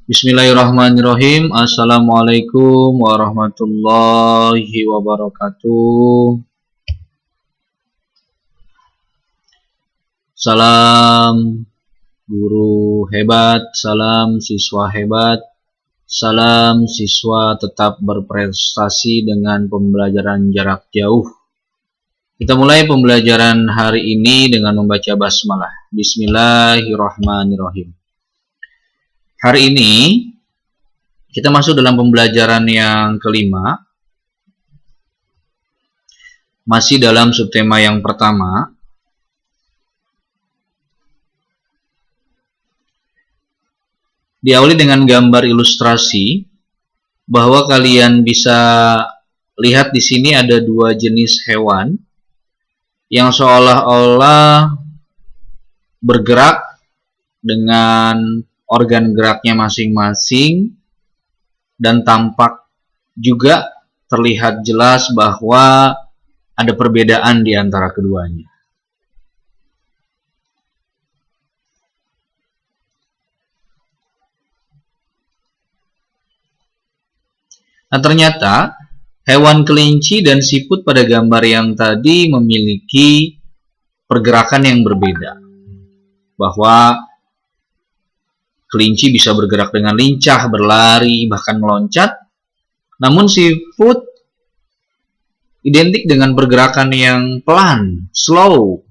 Bismillahirrahmanirrahim. Assalamualaikum warahmatullahi wabarakatuh. Salam guru hebat, salam siswa hebat, salam siswa tetap berprestasi dengan pembelajaran jarak jauh. Kita mulai pembelajaran hari ini dengan membaca basmalah. Bismillahirrahmanirrahim. Hari ini kita masuk dalam pembelajaran yang kelima, masih dalam subtema yang pertama. Diawali dengan gambar ilustrasi bahwa kalian bisa lihat di sini ada dua jenis hewan yang seolah-olah bergerak dengan organ geraknya masing-masing, dan tampak juga terlihat jelas bahwa ada perbedaan di antara keduanya. Nah, ternyata hewan kelinci dan siput pada gambar yang tadi memiliki pergerakan yang berbeda. Bahwa kelinci bisa bergerak dengan lincah, berlari, bahkan meloncat. Namun siput identik dengan pergerakan yang pelan, slow.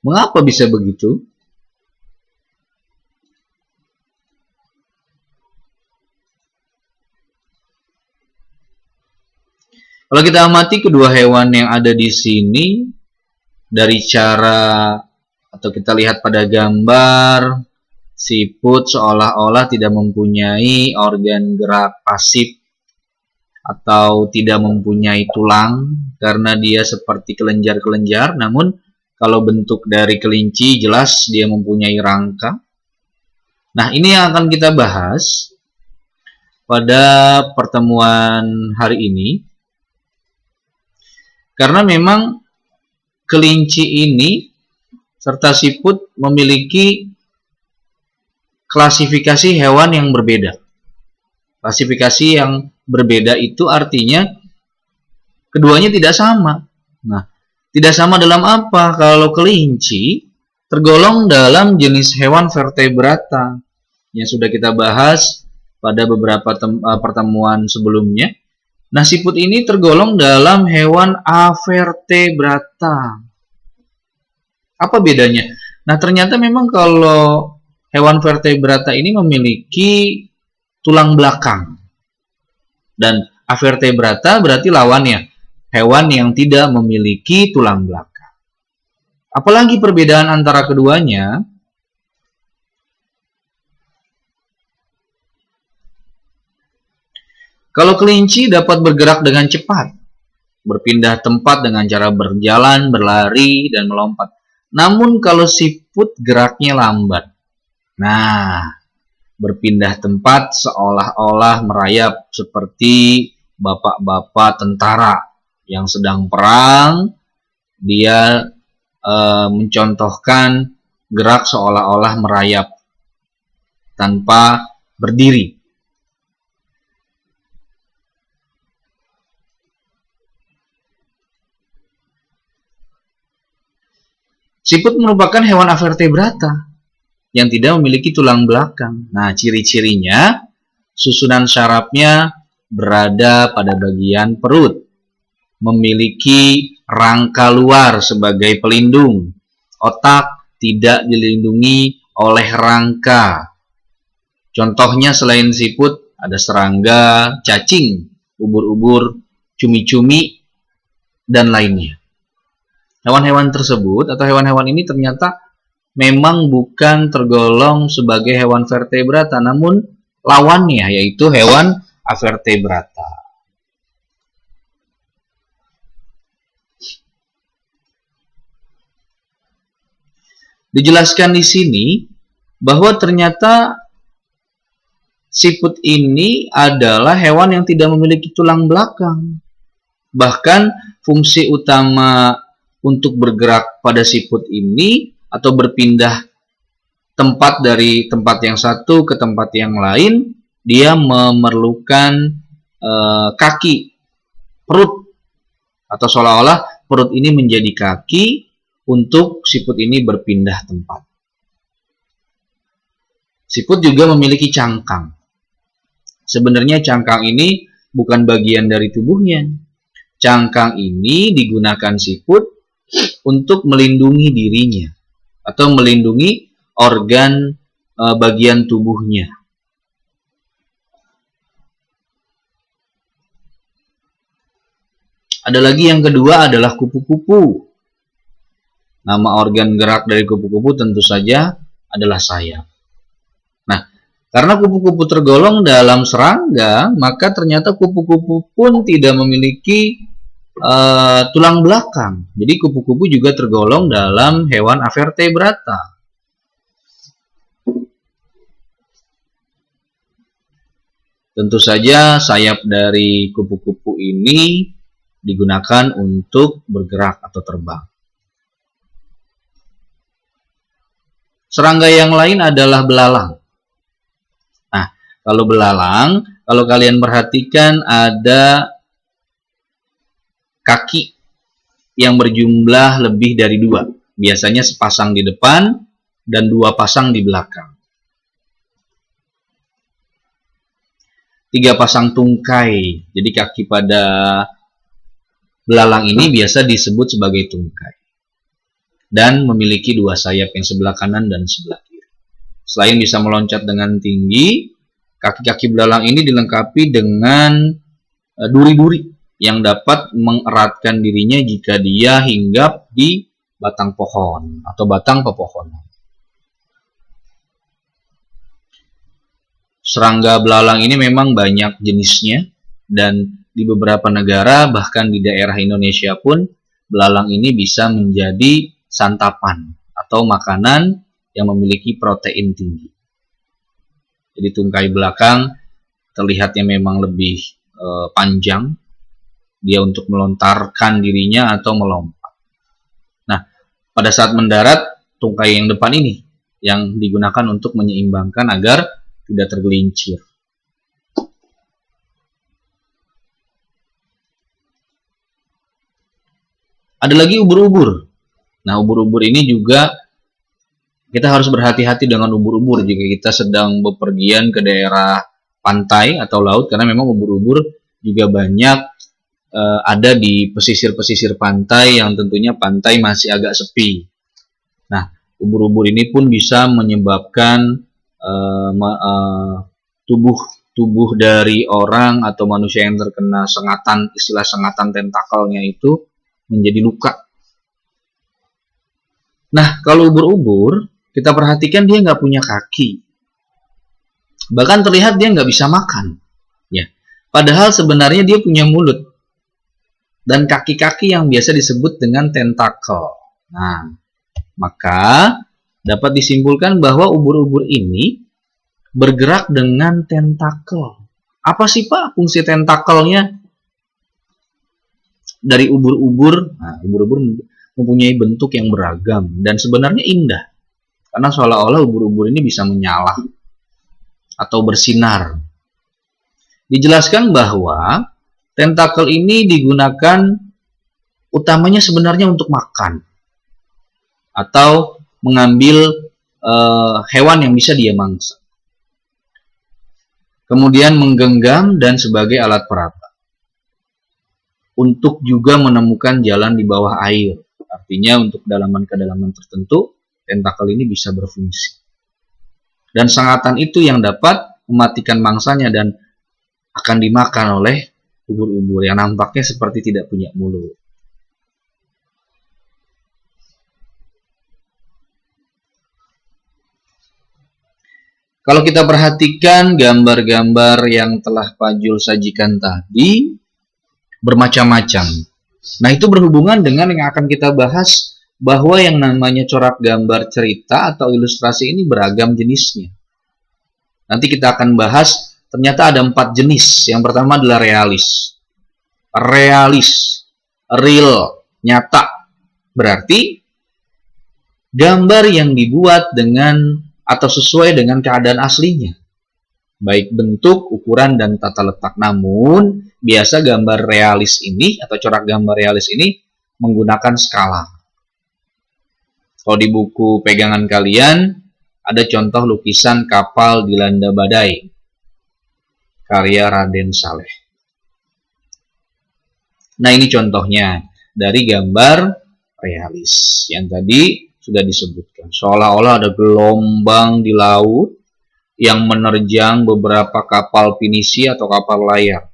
Mengapa bisa begitu? Kalau kita amati kedua hewan yang ada di sini, dari cara atau kita lihat pada gambar, siput seolah-olah tidak mempunyai organ gerak pasif atau tidak mempunyai tulang karena dia seperti kelenjar-kelenjar. Namun kalau bentuk dari kelinci jelas dia mempunyai rangka. Nah, ini yang akan kita bahas pada pertemuan hari ini, karena memang kelinci ini serta siput memiliki klasifikasi hewan yang berbeda. Klasifikasi yang berbeda itu artinya keduanya tidak sama. Nah, tidak sama dalam apa? Kalau kelinci tergolong dalam jenis hewan vertebrata yang sudah kita bahas pada beberapa pertemuan sebelumnya. Nah, siput ini tergolong dalam hewan avertebrata. Apa bedanya? Nah, ternyata memang kalau hewan vertebrata ini memiliki tulang belakang. Dan avertebrata berarti lawannya, hewan yang tidak memiliki tulang belakang. Apalagi perbedaan antara keduanya? Kalau kelinci dapat bergerak dengan cepat, berpindah tempat dengan cara berjalan, berlari, dan melompat. Namun kalau siput geraknya lambat. Nah, berpindah tempat seolah-olah merayap seperti bapak-bapak tentara yang sedang perang. Dia mencontohkan gerak seolah-olah merayap tanpa berdiri. Siput merupakan hewan avertebrata yang tidak memiliki tulang belakang. Nah, ciri-cirinya, susunan sarafnya berada pada bagian perut, memiliki rangka luar sebagai pelindung, otak tidak dilindungi oleh rangka. Contohnya selain siput, ada serangga, cacing, ubur-ubur, cumi-cumi, dan lainnya. Hewan-hewan tersebut atau hewan-hewan ini ternyata memang bukan tergolong sebagai hewan vertebrata, namun lawannya yaitu hewan avertebrata. Dijelaskan di sini bahwa ternyata siput ini adalah hewan yang tidak memiliki tulang belakang. Bahkan fungsi utama untuk bergerak pada siput ini atau berpindah tempat dari tempat yang satu ke tempat yang lain, dia memerlukan kaki, perut, atau seolah-olah perut ini menjadi kaki untuk siput ini berpindah tempat. Siput juga memiliki cangkang. Sebenarnya cangkang ini bukan bagian dari tubuhnya. Cangkang ini digunakan siput untuk melindungi dirinya atau melindungi organ bagian tubuhnya. Ada lagi yang kedua adalah kupu-kupu. Nama organ gerak dari kupu-kupu tentu saja adalah sayap. Nah, karena kupu-kupu tergolong dalam serangga, maka ternyata kupu-kupu pun tidak memiliki tulang belakang. Jadi kupu-kupu juga tergolong dalam hewan avertebrata. Tentu saja sayap dari kupu-kupu ini digunakan untuk bergerak atau terbang. Serangga yang lain adalah belalang. Nah, kalau belalang, kalau kalian perhatikan ada kaki yang berjumlah lebih dari 2. Biasanya sepasang di depan dan 2 pasang di belakang. 3 pasang tungkai. Jadi kaki pada belalang ini biasa disebut sebagai tungkai. Dan memiliki 2 sayap, yang sebelah kanan dan sebelah kiri. Selain bisa meloncat dengan tinggi, kaki-kaki belalang ini dilengkapi dengan duri-duri yang dapat mengeratkan dirinya jika dia hinggap di batang pohon atau batang pepohonan. Serangga belalang ini memang banyak jenisnya, dan di beberapa negara, bahkan di daerah Indonesia pun, belalang ini bisa menjadi santapan atau makanan yang memiliki protein tinggi. Jadi tungkai belakang terlihatnya memang lebih panjang, dia untuk melontarkan dirinya atau melompat. Nah, pada saat mendarat, tungkai yang depan ini yang digunakan untuk menyeimbangkan agar tidak tergelincir. Ada lagi ubur-ubur. Nah, ubur-ubur ini juga kita harus berhati-hati dengan ubur-ubur jika kita sedang bepergian ke daerah pantai atau laut, karena memang ubur-ubur juga banyak ada di pesisir-pesisir pantai yang tentunya pantai masih agak sepi. Nah, ubur-ubur ini pun bisa menyebabkan tubuh dari orang atau manusia yang terkena sengatan, istilah sengatan tentakelnya itu menjadi luka. Nah, kalau ubur-ubur, kita perhatikan dia nggak punya kaki. Bahkan terlihat dia nggak bisa makan. Ya, padahal sebenarnya dia punya mulut dan kaki-kaki yang biasa disebut dengan tentakel. Nah, maka dapat disimpulkan bahwa ubur-ubur ini bergerak dengan tentakel. Apa sih Pak fungsi tentakelnya? Dari ubur-ubur, nah, ubur-ubur mempunyai bentuk yang beragam dan sebenarnya indah, karena seolah-olah ubur-ubur ini bisa menyala atau bersinar. Dijelaskan bahwa tentakel ini digunakan utamanya sebenarnya untuk makan atau mengambil hewan yang bisa dia mangsa, kemudian menggenggam dan sebagai alat perata, untuk juga menemukan jalan di bawah air. Artinya untuk kedalaman-kedalaman tertentu, tentakel ini bisa berfungsi. Dan sengatan itu yang dapat mematikan mangsanya dan akan dimakan oleh ubur-ubur yang nampaknya seperti tidak punya mulut. Kalau kita perhatikan gambar-gambar yang telah Pak Jul sajikan tadi, bermacam-macam. Nah, itu berhubungan dengan yang akan kita bahas, bahwa yang namanya corak gambar cerita atau ilustrasi ini beragam jenisnya. Nanti kita akan bahas, ternyata ada 4 jenis. Yang pertama adalah realis. Realis, real, nyata. Berarti gambar yang dibuat dengan atau sesuai dengan keadaan aslinya, baik bentuk, ukuran, dan tata letak. Namun, biasa gambar realis ini atau corak gambar realis ini menggunakan skala. Kalau di buku pegangan kalian, ada contoh lukisan kapal dilanda badai, karya Raden Saleh. Nah, ini contohnya dari gambar realis yang tadi sudah disebutkan. Seolah-olah ada gelombang di laut yang menerjang beberapa kapal pinisi atau kapal layar.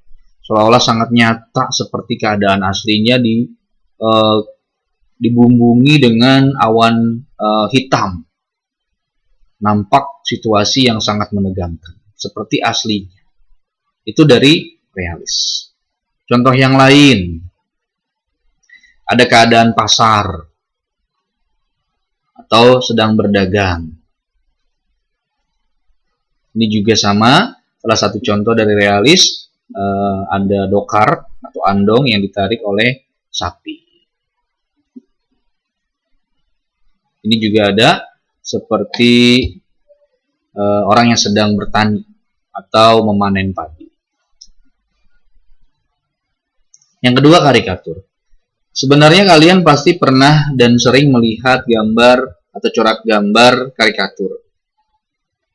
Seolah-olah sangat nyata seperti keadaan aslinya dibumbungi dengan awan hitam. Nampak situasi yang sangat menegangkan, seperti aslinya. Itu dari realis. Contoh yang lain, ada keadaan pasar atau sedang berdagang. Ini juga sama, salah satu contoh dari realis, ada dokar atau andong yang ditarik oleh sapi. Ini juga ada seperti orang yang sedang bertani atau memanen padi. Yang kedua, karikatur. Sebenarnya kalian pasti pernah dan sering melihat gambar atau corak gambar karikatur.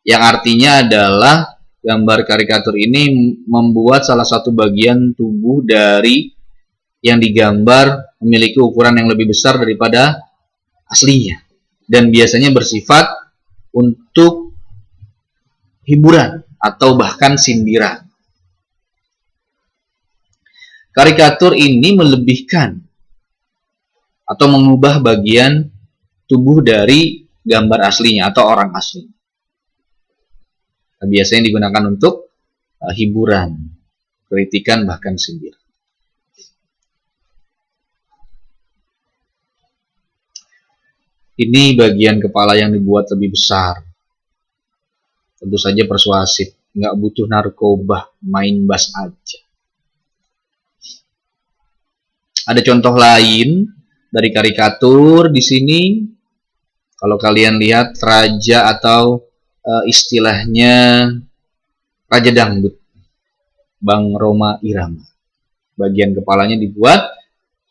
Yang artinya adalah gambar karikatur ini membuat salah satu bagian tubuh dari yang digambar memiliki ukuran yang lebih besar daripada aslinya. Dan biasanya bersifat untuk hiburan atau bahkan sindiran. Karikatur ini melebihkan atau mengubah bagian tubuh dari gambar aslinya atau orang asli. Biasanya digunakan untuk hiburan, kritikan, bahkan sindiran. Ini bagian kepala yang dibuat lebih besar. Tentu saja persuasif, nggak butuh narkoba, main bass aja. Ada contoh lain dari karikatur di sini. Kalau kalian lihat raja atau istilahnya raja dangdut, Bang Rhoma Irama. Bagian kepalanya dibuat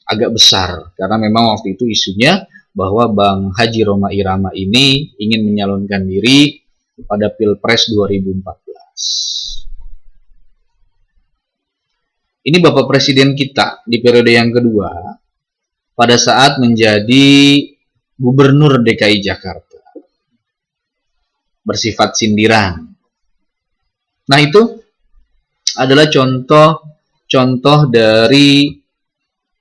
agak besar karena memang waktu itu isunya bahwa Bang Haji Rhoma Irama ini ingin menyalonkan diri pada Pilpres 2014. Ini Bapak Presiden kita di periode yang kedua pada saat menjadi Gubernur DKI Jakarta. Bersifat sindiran. Nah, itu adalah contoh dari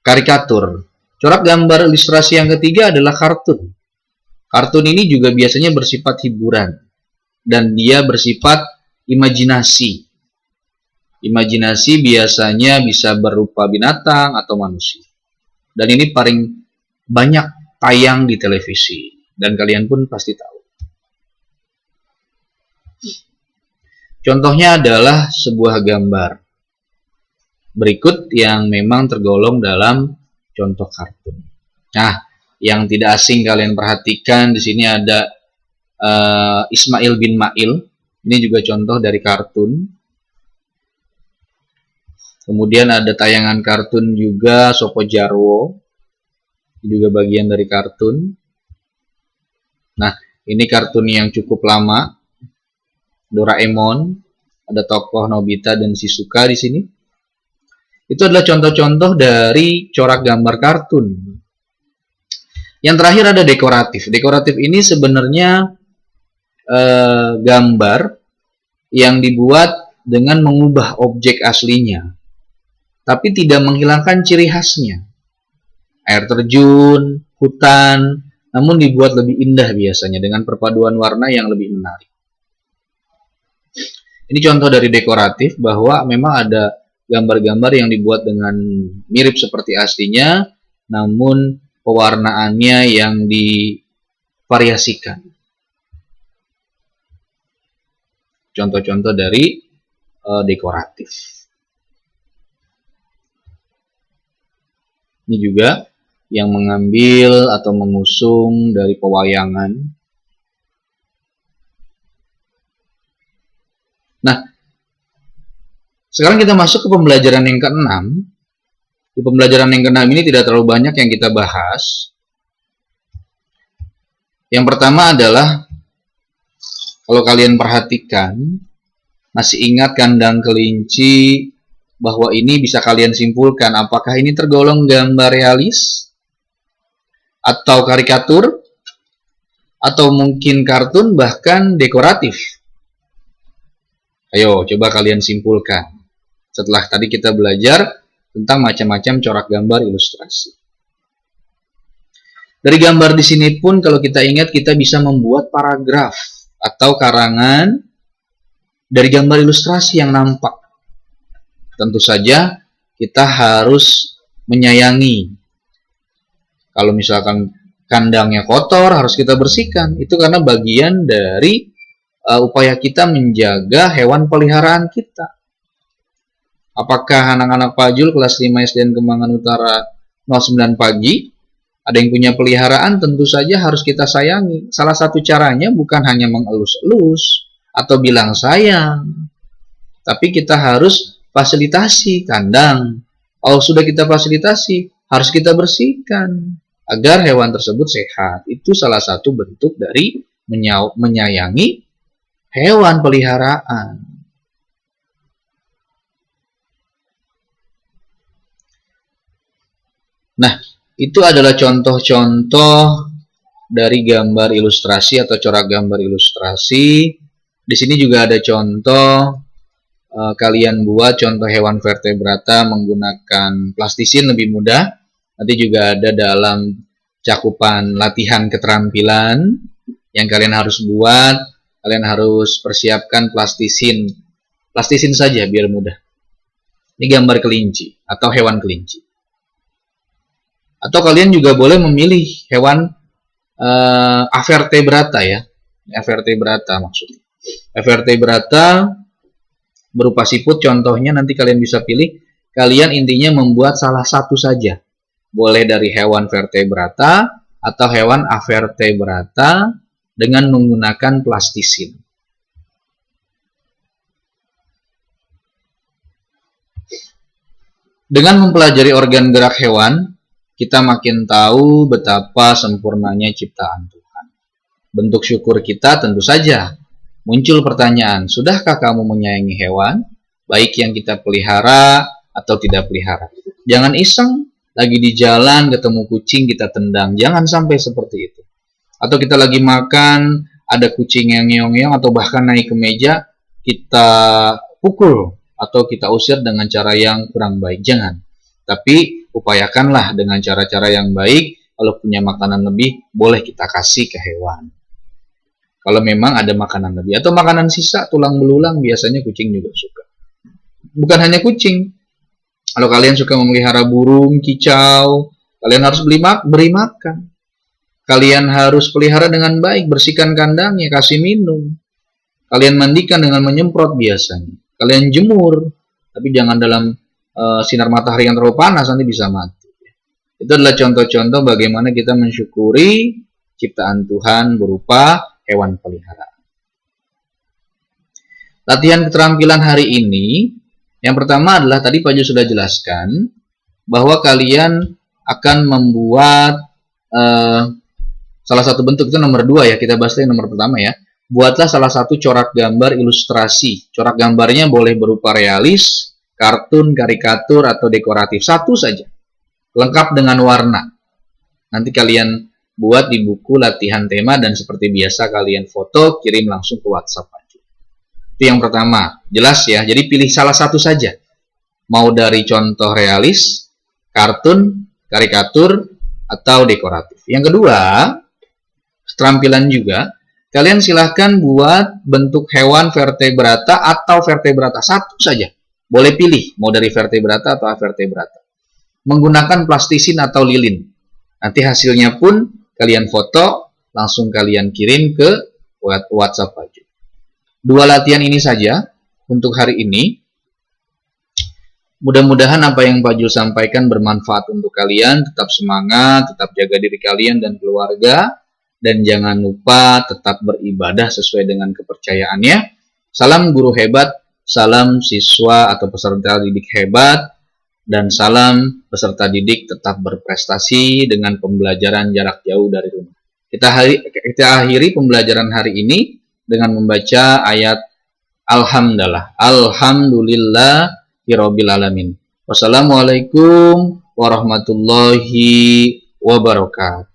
karikatur. Corak gambar ilustrasi yang ketiga adalah kartun. Kartun ini juga biasanya bersifat hiburan dan dia bersifat imajinasi. Imajinasi biasanya bisa berupa binatang atau manusia. Dan ini paling banyak tayang di televisi dan kalian pun pasti tahu. Contohnya adalah sebuah gambar berikut yang memang tergolong dalam contoh kartun. Nah, yang tidak asing kalian perhatikan di sini ada Ismail bin Mail. Ini juga contoh dari kartun. Kemudian ada tayangan kartun juga Sopo Jarwo. Ini juga bagian dari kartun. Nah, ini kartun yang cukup lama. Doraemon, ada tokoh Nobita dan Shizuka di sini. Itu adalah contoh-contoh dari corak gambar kartun. Yang terakhir ada dekoratif. Dekoratif ini sebenarnya gambar yang dibuat dengan mengubah objek aslinya, tapi tidak menghilangkan ciri khasnya. Air terjun, hutan, namun dibuat lebih indah biasanya dengan perpaduan warna yang lebih menarik. Ini contoh dari dekoratif bahwa memang ada gambar-gambar yang dibuat dengan mirip seperti aslinya, namun pewarnaannya yang divariasikan. Contoh-contoh dari dekoratif. Ini juga yang mengambil atau mengusung dari pewayangan. Nah, sekarang kita masuk ke pembelajaran yang ke-6. Di pembelajaran yang ke-6 ini tidak terlalu banyak yang kita bahas. Yang pertama adalah, kalau kalian perhatikan, masih ingat kandang kelinci, bahwa ini bisa kalian simpulkan apakah ini tergolong gambar realis, atau karikatur, atau mungkin kartun, bahkan dekoratif. Ayo, coba kalian simpulkan. Setelah tadi kita belajar tentang macam-macam corak gambar ilustrasi. Dari gambar di sini pun kalau kita ingat kita bisa membuat paragraf atau karangan dari gambar ilustrasi yang nampak. Tentu saja kita harus menyayangi. Kalau misalkan kandangnya kotor harus kita bersihkan. Itu karena bagian dari upaya kita menjaga hewan peliharaan kita. Apakah anak-anak Pajul kelas 5 SDN Kembangan Utara 09 pagi ada yang punya peliharaan? Tentu saja harus kita sayangi. Salah satu caranya bukan hanya mengelus-elus atau bilang sayang, tapi kita harus fasilitasi kandang. Kalau sudah kita fasilitasi, harus kita bersihkan agar hewan tersebut sehat. Itu salah satu bentuk dari menyayangi hewan peliharaan. Nah, itu adalah contoh-contoh dari gambar ilustrasi atau corak gambar ilustrasi. Di sini juga ada contoh kalian buat contoh hewan vertebrata menggunakan plastisin lebih mudah. Nanti juga ada dalam cakupan latihan keterampilan yang kalian harus buat. Kalian harus persiapkan plastisin. Plastisin saja biar mudah. Ini gambar kelinci atau hewan kelinci. Atau kalian juga boleh memilih hewan avertebrata ya. Avertebrata maksudnya. Avertebrata berupa siput contohnya, nanti kalian bisa pilih. Kalian intinya membuat salah satu saja. Boleh dari hewan vertebrata atau hewan avertebrata dengan menggunakan plastisin. Dengan mempelajari organ gerak hewan, kita makin tahu betapa sempurnanya ciptaan Tuhan. Bentuk syukur kita tentu saja. Muncul pertanyaan, sudahkah kamu menyayangi hewan? Baik yang kita pelihara atau tidak pelihara. Jangan iseng, lagi di jalan ketemu kucing kita tendang. Jangan sampai seperti itu. Atau kita lagi makan, ada kucing yang ngeong-ngeong atau bahkan naik ke meja, kita pukul atau kita usir dengan cara yang kurang baik. Jangan. Tapi upayakanlah dengan cara-cara yang baik. Kalau punya makanan lebih, boleh kita kasih ke hewan. Kalau memang ada makanan lebih. Atau makanan sisa, tulang belulang, biasanya kucing juga suka. Bukan hanya kucing. Kalau kalian suka memelihara burung, kicau, kalian harus beri makan. Kalian harus pelihara dengan baik, bersihkan kandangnya, kasih minum. Kalian mandikan dengan menyemprot biasanya. Kalian jemur, tapi jangan dalam sinar matahari yang terlalu panas, nanti bisa mati. Itu adalah contoh-contoh bagaimana kita mensyukuri ciptaan Tuhan berupa hewan peliharaan. Latihan keterampilan hari ini, yang pertama adalah tadi Pak Jo sudah jelaskan bahwa kalian akan membuat salah satu bentuk, itu nomor 2 ya, kita bahas yang nomor pertama ya. Buatlah salah satu corak gambar ilustrasi. Corak gambarnya boleh berupa realis, kartun, karikatur, atau dekoratif. Satu saja. Lengkap dengan warna. Nanti kalian buat di buku latihan tema dan seperti biasa kalian foto, kirim langsung ke WhatsApp aja. Itu yang pertama. Jelas ya. Jadi pilih salah satu saja. Mau dari contoh realis, kartun, karikatur, atau dekoratif. Yang kedua, keterampilan juga. Kalian silahkan buat bentuk hewan vertebrata atau vertebrata. Satu saja. Boleh pilih, mau dari vertebrata atau avertebrata. Menggunakan plastisin atau lilin. Nanti hasilnya pun kalian foto, langsung kalian kirim ke WhatsApp aja. 2 latihan ini saja untuk hari ini. Mudah-mudahan apa yang Pak Jul sampaikan bermanfaat untuk kalian. Tetap semangat, tetap jaga diri kalian dan keluarga. Dan jangan lupa tetap beribadah sesuai dengan kepercayaannya. Salam guru hebat. salam siswa atau peserta didik hebat, dan salam peserta didik tetap berprestasi dengan pembelajaran jarak jauh dari rumah. Kita akhiri pembelajaran hari ini dengan membaca ayat Alhamdulillahirabbil alamin. Wassalamualaikum warahmatullahi wabarakatuh.